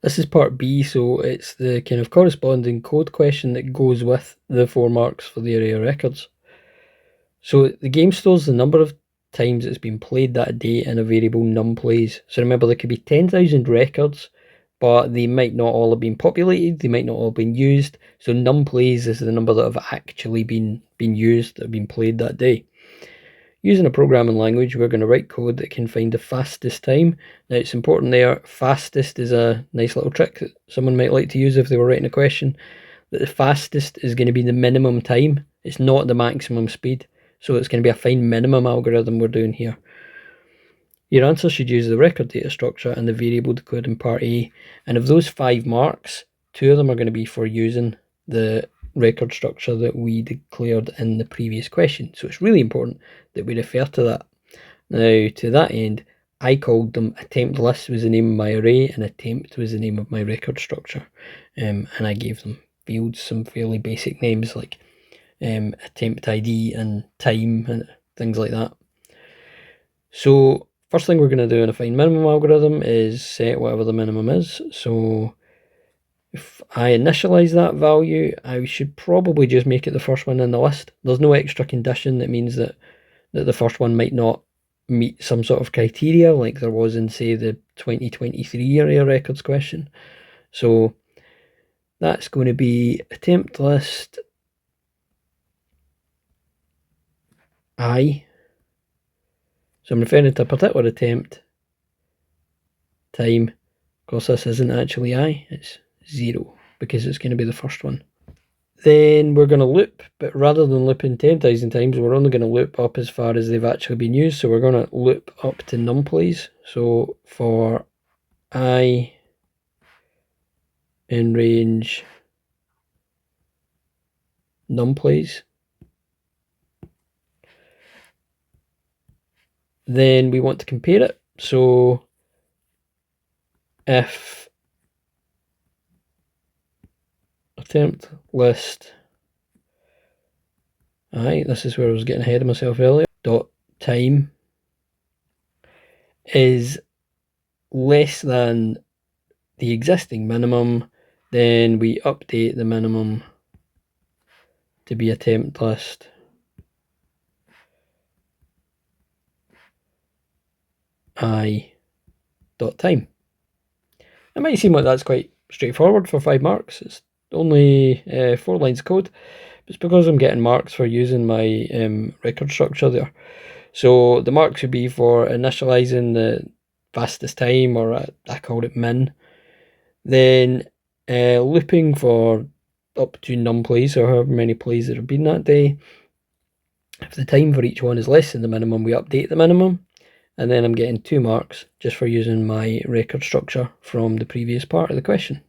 This is part B, so it's the kind of corresponding code question that goes with the 4 marks for the area records. So the game stores the number of times it's been played that day in a variable num plays. So remember, there could be 10,000 records, but they might not all have been populated, they might not all have been used. So num plays is the number that have actually been used, that have been played that day. Using a programming language, we're going to write code that can find the fastest time. Now, it's important there, fastest is a nice little trick that someone might like to use if they were writing a question, that the fastest is going to be the minimum time. It's not the maximum speed. So it's going to be a find minimum algorithm we're doing here. Your answer should use the record data structure and the variable declared in part A. And of those 5 marks, 2 of them are going to be for using the record structure that we declared in the previous question. So it's really important that we refer to that. Now, to that end, I called them attempt list was the name of my array and attempt was the name of my record structure. And I gave them fields some fairly basic names like attempt ID and time and things like that. So first thing we're going to do in a find minimum algorithm is set whatever the minimum is. So if I initialize that value, I should probably just make it the first one in the list. There's no extra condition that means that the first one might not meet some sort of criteria like there was in, say, the 2023 area records question. So that's going to be attempt list I. So I'm referring to a particular attempt time. Of course, this isn't actually I, it's 0 because it's going to be the first one. Then we're going to loop, but rather than looping 10,000 times, we're only going to loop up as far as they've actually been used. So we're going to loop up to num plays. So for I in range num plays, then we want to compare it. So if attempt list I, this is where I was getting ahead of myself earlier, dot time is less than the existing minimum, then we update the minimum to be attempt list I dot time. It might seem like that's quite straightforward for 5 marks. It's only 4 lines of code. It's because I'm getting marks for using my record structure there. So the marks would be for initializing the fastest time, or I called it min. Then looping for up to num plays, or however many plays there have been that day. If the time for each one is less than the minimum, we update the minimum. And then I'm getting 2 marks just for using my record structure from the previous part of the question.